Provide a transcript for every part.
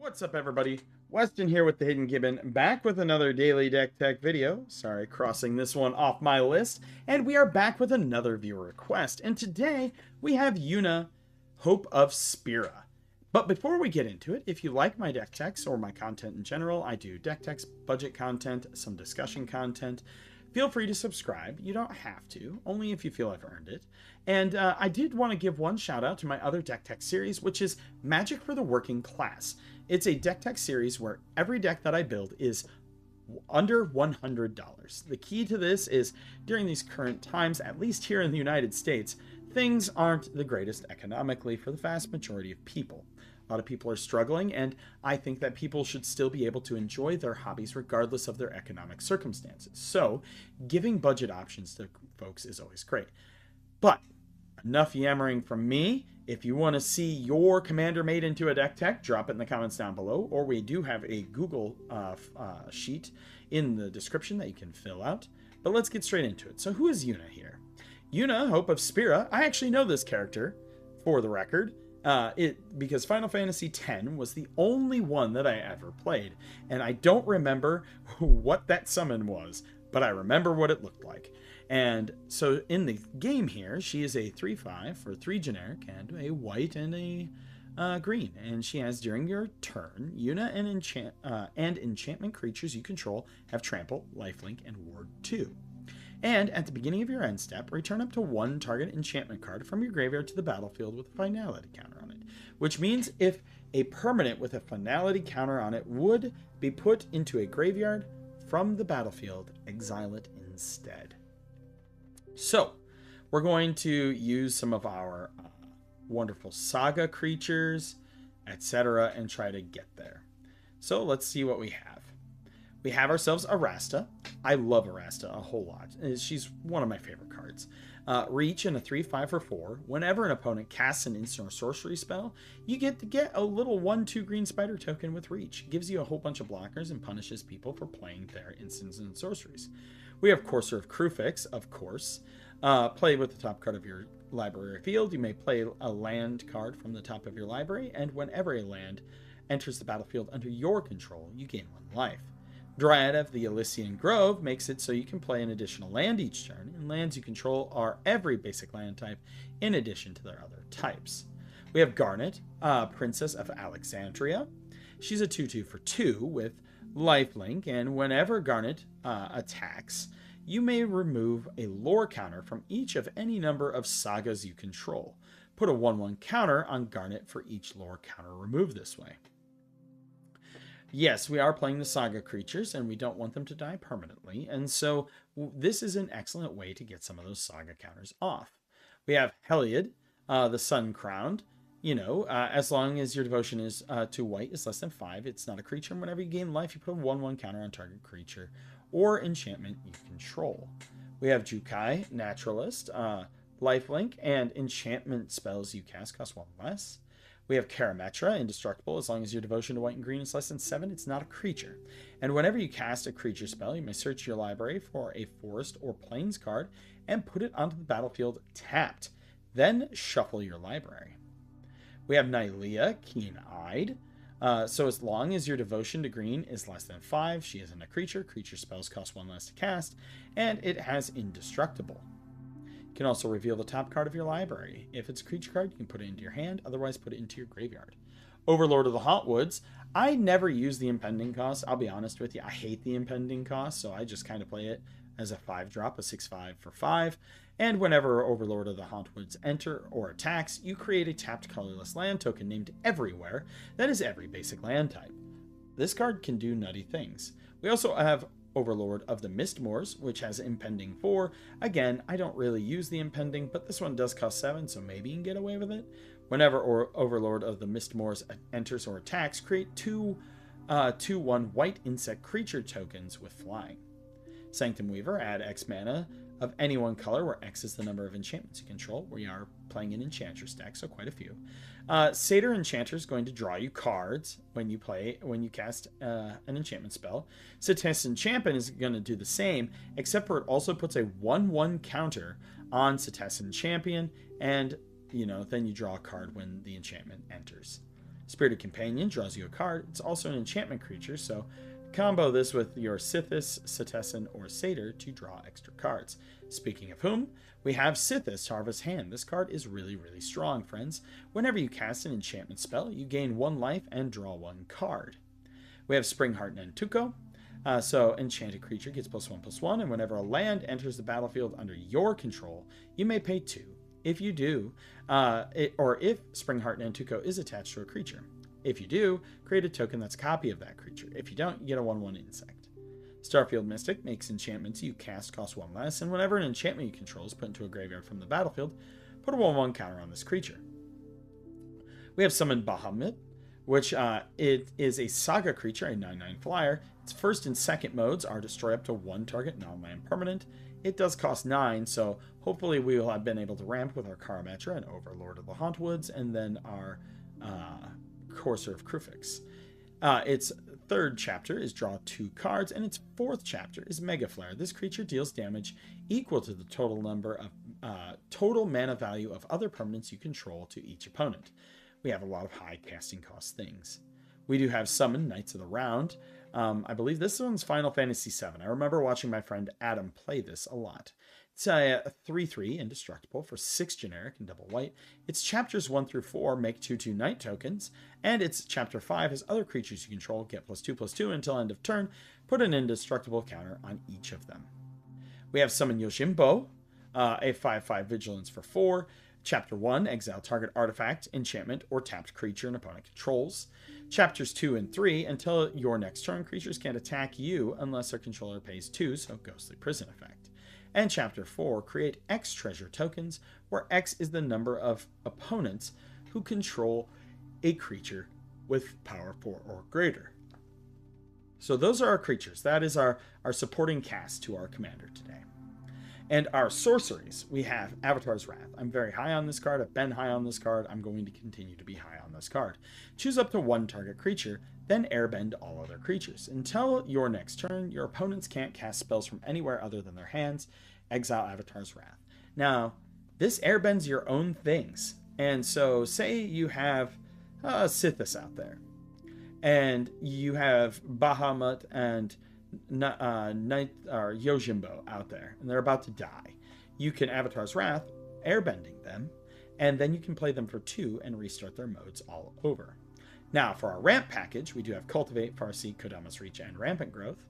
What's up, everybody? Weston here with the Hidden Gibbon, back with another daily deck tech video. Sorry, crossing this one off my list. And we are back with another viewer request. And today we have Yuna, Hope of Spira. But before we get into it, if you like my deck techs or my content in general, I do deck techs, budget content, some discussion content. Feel free to subscribe. You don't have to, only if you feel I've earned it. And I did want to give one shout out to my other deck tech series, which is Magic for the Working Class. It's a deck tech series where every deck that I build is under $100. The key to this is during these current times, at least here in the United States, things aren't the greatest economically for the vast majority of people. A lot of people are struggling, and I think that people should still be able to enjoy their hobbies regardless of their economic circumstances. So, giving budget options to folks is always great. But enough yammering from me. If you want to see your commander made into a deck tech, drop it in the comments down below. Or we do have a Google sheet in the description that you can fill out. But let's get straight into it. So who is Yuna here? Yuna, Hope of Spira. I actually know this character, for the record. Because Final Fantasy X was the only one that I ever played. And I don't remember what that summon was, but I remember what it looked like. And so in the game here, she is a 3/5 for 3 generic and a white and a green. And she has, during your turn, Yuna and enchantment creatures you control have trample, lifelink, and ward 2. And at the beginning of your end step, return up to 1 target enchantment card from your graveyard to the battlefield with a finality counter on it. Which means if a permanent with a finality counter on it would be put into a graveyard from the battlefield, exile it instead. So, we're going to use some of our wonderful saga creatures, etc., and try to get there. So, let's see what we have. We have ourselves Arasta. I love Arasta a whole lot. She's one of my favorite cards. Reach and a 3/5 for 4. Whenever an opponent casts an instant or sorcery spell, you get to get a little 1/2 green spider token with Reach. Gives you a whole bunch of blockers and punishes people for playing their instants and sorceries. We have Courser of Crufix, of course. Play with the top card of your library or field. You may play a land card from the top of your library, and whenever a land enters the battlefield under your control, you gain 1 life. Dryad of the Elysian Grove makes it so you can play an additional land each turn, and lands you control are every basic land type in addition to their other types. We have Garnet, Princess of Alexandria. She's a 2/2 for 2 with lifelink, and whenever Garnet attacks, you may remove a lore counter from each of any number of sagas you control. Put a 1/1 counter on Garnet for each lore counter removed this way. Yes, we are playing the saga creatures, and we don't want them to die permanently, and so this is an excellent way to get some of those saga counters off. We have Heliod, the Sun Crowned. You know, as long as your devotion is to white is less than 5, it's not a creature, and whenever you gain life, you put a 1/1 counter on target creature or enchantment you control. We have Jukai, Naturalist, lifelink, and enchantment spells you cast cost 1 less. We have Karametra, Indestructible. As long as your devotion to white and green is less than 7, it's not a creature. And whenever you cast a creature spell, you may search your library for a forest or plains card and put it onto the battlefield tapped. Then shuffle your library. We have Nylea, Keen-Eyed. So as long as your devotion to green is less than 5, she isn't a creature. Creature spells cost 1 less to cast, and it has Indestructible. You can also reveal the top card of your library. If it's a creature card, you can put it into your hand, otherwise put it into your graveyard. Overlord of the Hauntwoods. I never use the impending cost. I'll be honest with you, I hate the impending cost, so I just kind of play it as a 5-drop, a 6/5 for 5. And whenever Overlord of the Hauntwoods enter or attacks, you create a tapped colorless land token named Everywhere that is every basic land type. This card can do nutty things. We also have Overlord of the Mistmoors, which has impending 4. Again, I don't really use the impending, but this one does cost 7, so maybe you can get away with it. Whenever Overlord of the Mistmoors enters or attacks, create 2/1 white insect creature tokens with flying. Sanctum Weaver, add X mana of any one color, where X is the number of enchantments you control. We are playing an Enchantress deck, so quite a few. Satyr Enchanter is going to draw you cards when you cast an enchantment spell. Cetizen Champion is going to do the same, except for it also puts a 1/1 counter on Cetizen Champion, and then you draw a card when the enchantment enters. Spirited Companion draws you a card. It's also an enchantment creature, so combo this with your Sithis, Setessan, or Satyr to draw extra cards. Speaking of whom, we have Sithis, Harvest Hand. This card is really, really strong, friends. Whenever you cast an enchantment spell, you gain 1 life and draw 1 card. We have Springheart Nantuko. So enchanted creature gets +1/+1, and whenever a land enters the battlefield under your control, you may pay 2. If you do, or if Springheart Nantuko is attached to a creature. If you do, create a token that's a copy of that creature. If you don't, you get a 1/1 insect. Starfield Mystic makes enchantments you cast cost 1 less, and whenever an enchantment you control is put into a graveyard from the battlefield, put a 1/1 counter on this creature. We have summoned Bahamut, which it is a saga creature, a 9/9 flyer. Its first and second modes are destroy up to 1 target non-land permanent. It does cost 9, so hopefully we will have been able to ramp with our Karametra and Overlord of the Hauntwoods, and then our Courser of Krufix. Its third chapter is draw 2 cards, and its fourth chapter is Mega Flare. This creature deals damage equal to the total number of total mana value of other permanents you control to each opponent. We have a lot of high casting cost things. We do have Summon Knights of the Round. I believe this one's Final Fantasy VII. I remember watching my friend Adam play this a lot. It's a 3/3 indestructible for 6 generic and double white. Its chapters 1 through 4 make 2/2 Knight tokens, and its chapter 5 has other creatures you control get +2/+2 until end of turn. Put an indestructible counter on each of them. We have Summon Yojimbo, a 5/5 vigilance for 4. Chapter 1, exile target artifact, enchantment, or tapped creature an opponent controls. Chapters 2 and 3, until your next turn, creatures can't attack you unless their controller pays 2, so Ghostly Prison effect. And Chapter 4, create X treasure tokens, where X is the number of opponents who control a creature with power 4 or greater. So those are our creatures. That is our supporting cast to our commander today. And our sorceries, we have Avatar's Wrath. I'm very high on this card. I've been high on this card. I'm going to continue to be high on this card. Choose up to 1 target creature, then airbend all other creatures. Until your next turn, your opponents can't cast spells from anywhere other than their hands. Exile Avatar's Wrath. Now, this airbends your own things. And so, say you have Sithis out there, and you have Bahamut and Yojimbo out there, and they're about to die. You can Avatar's Wrath, airbending them, and then you can play them for 2 and restart their modes all over. Now, for our ramp package, we do have Cultivate, Farseek, Kodama's Reach, and Rampant Growth.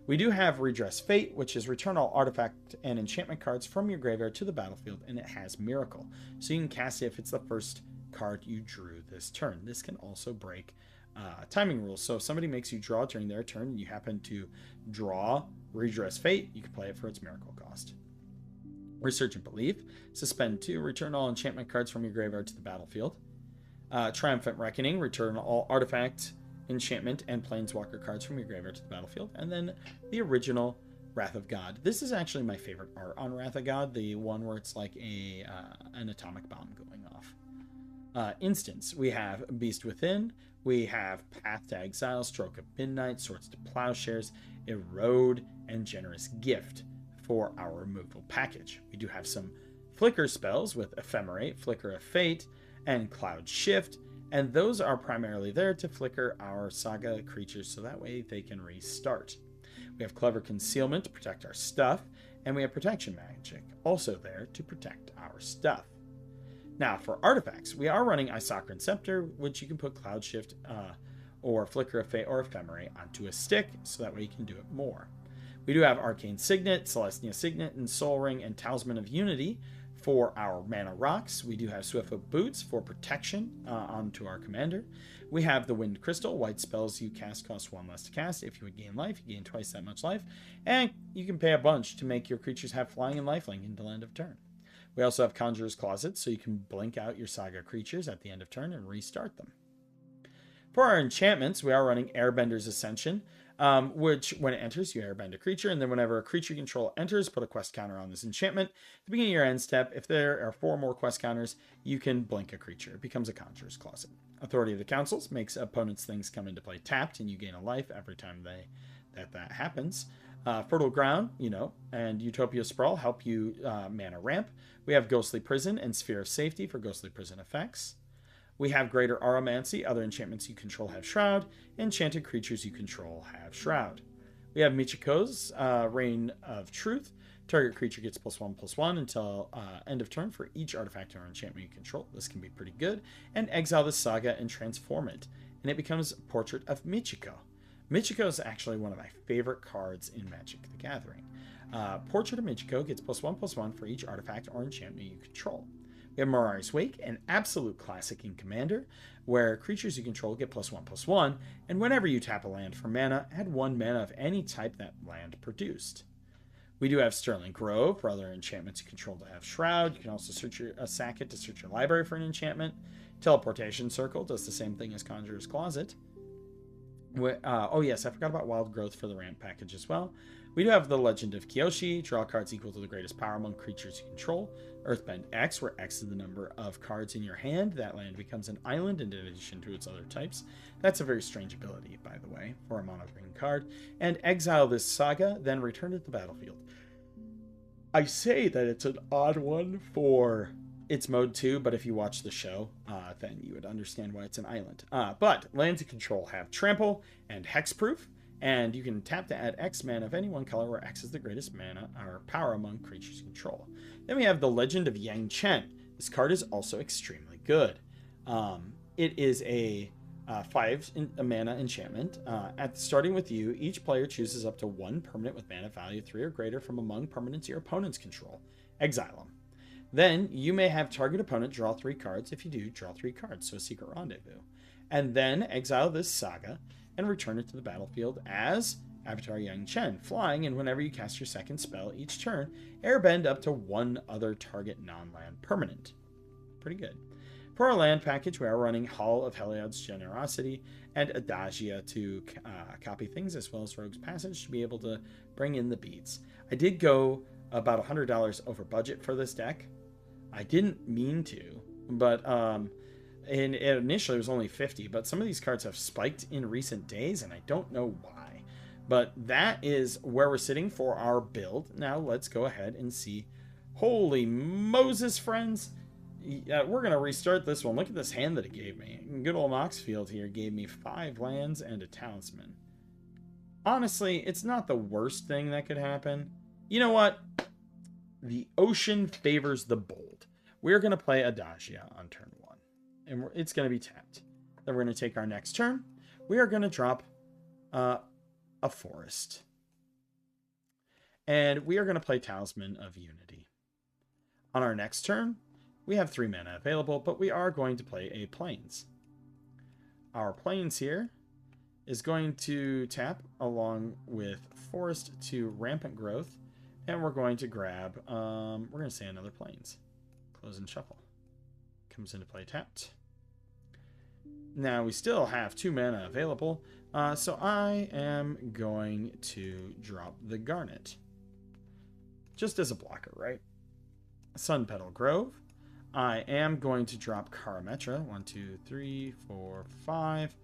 We do have Redress Fate, which is return all artifact and enchantment cards from your graveyard to the battlefield, and it has Miracle. So you can cast it if it's the first card you drew this turn. This can also break timing rules. So if somebody makes you draw during their turn and you happen to draw Redress Fate, you can play it for its miracle cost. Research and Belief, suspend 2, return all enchantment cards from your graveyard to the battlefield. Triumphant Reckoning, return all artifact, enchantment, and planeswalker cards from your graveyard to the battlefield. And then the original Wrath of God. This is actually my favorite art on Wrath of God, the one where it's like an atomic bomb going off. Instance, we have Beast Within, we have Path to Exile, Stroke of Midnight, Swords to Plowshares, Erode, and Generous Gift for our removal package. We do have some flicker spells with Ephemerate, Flicker of Fate, and Cloud Shift, and those are primarily there to flicker our saga creatures so that way they can restart. We have Clever Concealment to protect our stuff, and we have Protection Magic, also there to protect our stuff. Now, for artifacts, we are running Isokran Scepter, which you can put Cloud Shift or Flicker of Fate or Ephemerate onto a stick, so that way you can do it more. We do have Arcane Signet, Celestia Signet, and Soul Ring, and Talisman of Unity for our mana rocks. We do have Swiftfoot Boots for protection onto our commander. We have the Wind Crystal. White spells you cast cost 1 less to cast. If you would gain life, you gain twice that much life. And you can pay a bunch to make your creatures have flying and lifelink until end of turn. We also have Conjurer's Closet, so you can blink out your saga creatures at the end of turn and restart them. For our enchantments, we are running Airbender's Ascension, which when it enters, you airbend a creature, and then whenever a creature you control enters, put a quest counter on this enchantment. At the beginning of your end step, if there are 4 more quest counters, you can blink a creature. It becomes a Conjurer's Closet. Authority of the Councils makes opponents' things come into play tapped, and you gain a life every time that happens. Fertile Ground, and Utopia Sprawl help you mana ramp. We have Ghostly Prison and Sphere of Safety for Ghostly Prison effects. We have Greater Aromancy. Other enchantments you control have Shroud. Enchanted creatures you control have Shroud. We have Michiko's Reign of Truth. Target creature gets +1/+1 until end of turn for each artifact or enchantment you control. This can be pretty good. And exile this saga and transform it. And it becomes Portrait of Michiko. Michiko is actually one of my favorite cards in Magic the Gathering. Portrait of Michiko gets +1/+1 for each artifact or enchantment you control. We have Mirari's Wake, an absolute classic in Commander, where creatures you control get +1/+1, and whenever you tap a land for mana, add 1 mana of any type that land produced. We do have Sterling Grove for other enchantments you control to have Shroud. You can also sack it to search your library for an enchantment. Teleportation Circle does the same thing as Conjurer's Closet. Oh yes, I forgot about Wild Growth for the ramp package as well. We do have the Legend of Kyoshi. Draw cards equal to the greatest power among creatures you control. Earthbend X, where X is the number of cards in your hand. That land becomes an island in addition to its other types. That's a very strange ability, by the way, for a mono green card. And exile this saga, then return it to the battlefield. I say that it's an odd one for its mode 2, but if you watch the show, then you would understand why it's an island. But lands you control have Trample and Hexproof. And you can tap to add X mana of any one color where X is the greatest mana or power among creatures you control. Then we have the Legend of Yang Chen. This card is also extremely good. It is a 5 mana enchantment. Starting with you, each player chooses up to 1 permanent with mana value 3 or greater from among permanents your opponents control. Exile them. Then you may have target opponent draw 3 cards. If you do, draw 3 cards, so a secret rendezvous. And then exile this saga and return it to the battlefield as Avatar Yang Chen, flying, and whenever you cast your second spell each turn, airbend up to 1 other target non-land permanent. Pretty good. For our land package, we are running Hall of Heliod's Generosity and Adagia to copy things, as well as Rogue's Passage to be able to bring in the beats. I did go about $100 over budget for this deck. I didn't mean to, but and initially it was only 50, but some of these cards have spiked in recent days, and I don't know why. But that is where we're sitting for our build. Now let's go ahead and see. Holy Moses, friends. We're going to restart this one. Look at this hand that it gave me. Good old Moxfield here gave me 5 lands and a talisman. Honestly, it's not the worst thing that could happen. You know what? The ocean favors the bold. We're going to play Adagia on turn 1. And it's going to be tapped. Then we're going to take our next turn. We are going to drop a forest. And we are going to play Talisman of Unity. On our next turn, we have 3 mana available, but we are going to play a Plains. Our Plains here is going to tap along with Forest to Rampant Growth. And we're going to grab, we're going to say another Plains. Close and shuffle. Comes into play tapped. Now we still have 2 mana available, so I am going to drop the Garnet. Just as a blocker, right? Sun Petal Grove. I am going to drop Karametra. 1, 2, 3, 4, 5.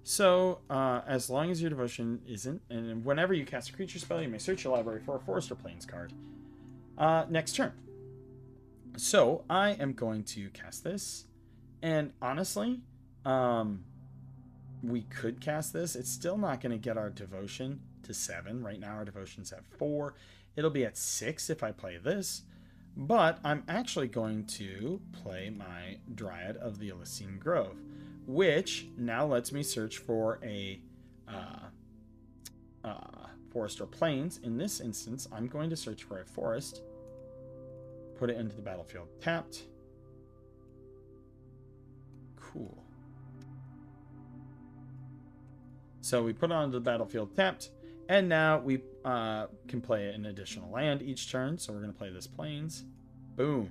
So, as long as your devotion isn't, and whenever you cast a creature spell, you may search your library for a Forest or Plains card. Next turn. So, I am going to cast this, and honestly, we could cast this. It's still not going to get our devotion to 7. Right now, our devotion's at 4. It'll be at 6 if I play this, but I'm actually going to play my Dryad of the Elysian Grove, which now lets me search for a forest or plains. In this instance, I'm going to search for a forest, put it into the battlefield tapped. Cool. So we put it onto the battlefield tapped, and now we can play an additional land each turn. So we're going to play this plains. Boom.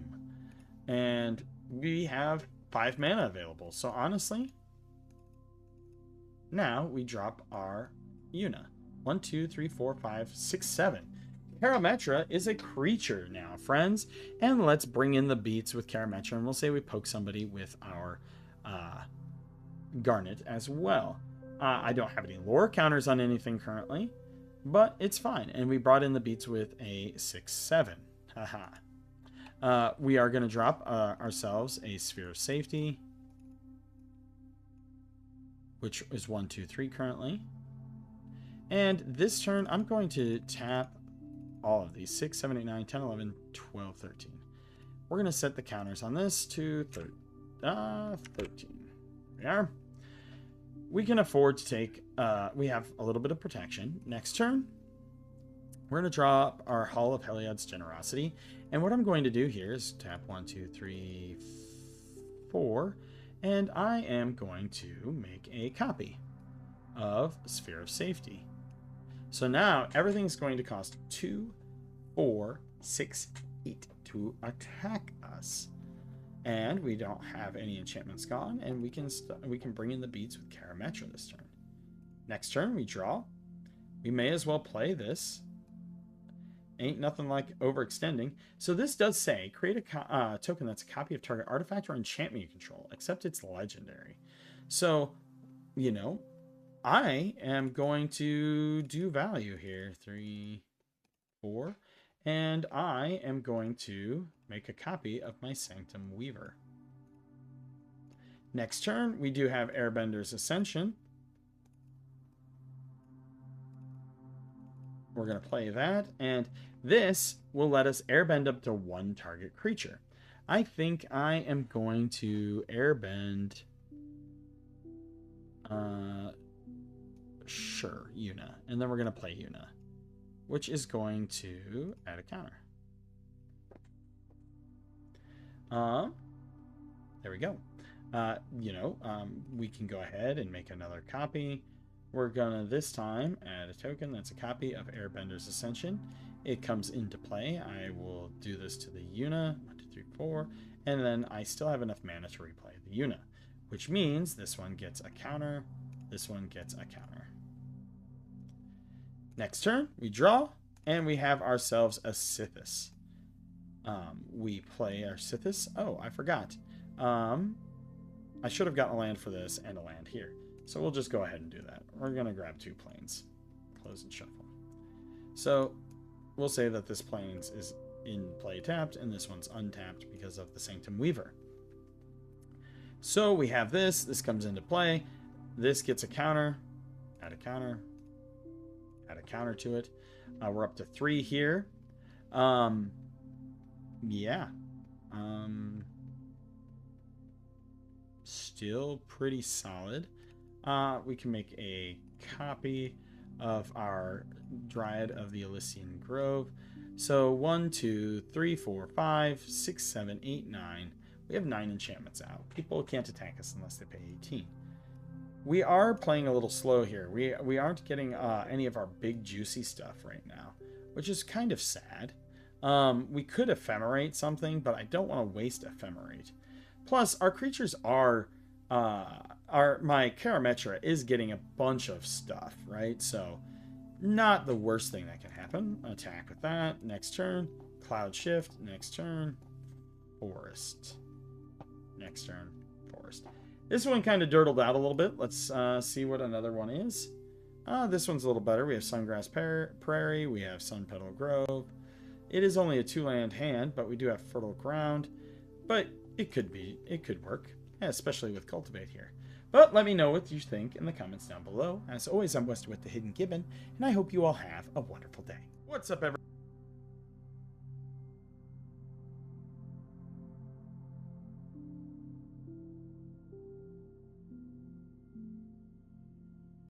And we have 5 mana available. So honestly, now we drop our Yuna. 1, 2, 3, 4, 5, 6, 7. Karametra is a creature now, friends. And let's bring in the beats with Karametra, and we'll say we poke somebody with our Garnet as well. I don't have any lore counters on anything currently, but it's fine. And we brought in the beats with a 6/7. Haha. We are going to drop ourselves a Sphere of Safety. which is 1, 2, 3 currently. And this turn, I'm going to tap all of these. 6, 7, 8, 9, 10, 11, 12, 13. We're going to set the counters on this to 13. We are. We can afford to take, we have a little bit of protection. Next turn, we're going to draw up our Hall of Heliod's Generosity. And what I'm going to do here is tap 1, 2, 3, 4. And I am going to make a copy of Sphere of Safety. So now everything's going to cost 2, 4, 6, 8 to attack us. And we don't have any enchantments gone, and we can bring in the beats with Karametra this turn. Next turn, we draw. We may as well play this. Ain't nothing like overextending. So this does say, create a token that's a copy of target artifact or enchantment you control, except it's legendary. So, you know, I am going to do value here. 3, 4. And I am going to make a copy of my Sanctum Weaver. Next turn, we do have Airbender's Ascension. We're going to play that, and this will let us airbend up to 1 target creature. I think I am going to airbend... sure, Yuna. And then we're going to play Yuna, which is going to add a counter. There we go. We can go ahead and make another copy. We're gonna this time add a token that's a copy of Airbender's Ascension. It comes into play. I will do this to the Yuna. 1, 2, 3, 4. And then I still have enough mana to replay the Yuna, which means this one gets a counter. This one gets a counter. Next turn, we draw, and we have ourselves a Sithis. We play our Sithis. Oh, I forgot. I should have gotten a land for this and a land here. So we'll just go ahead and do that. We're going to grab 2 planes. Close and shuffle. So we'll say that this planes is in play tapped, and this one's untapped because of the Sanctum Weaver. So we have this. This comes into play. This gets a counter. Add a counter. Add a counter to it. We're up to 3 here. Still pretty solid. We can make a copy of our Dryad of the Elysian Grove. So 1, 2, 3, 4, 5, 6, 7, 8, 9. We have 9 enchantments out. People can't attack us unless they pay 18. We are playing a little slow here. We aren't getting any of our big juicy stuff right now, which is kind of sad. We could ephemerate something, but I don't want to waste ephemerate. Plus, our creatures are... my Karametra is getting a bunch of stuff, right? So, not the worst thing that can happen. Attack with that. Next turn, Cloud Shift. Next turn, Forest. Next turn, Forest. This one kind of dirtled out a little bit. Let's see what another one is. This one's a little better. We have Sungrass Prairie. We have Sun Petal Grove. It is only a 2-land hand, but we do have Fertile Ground. But it could work. Yeah, especially with Cultivate here. But let me know what you think in the comments down below. As always, I'm Weston with the Hidden Gibbon, and I hope you all have a wonderful day. What's up, everyone?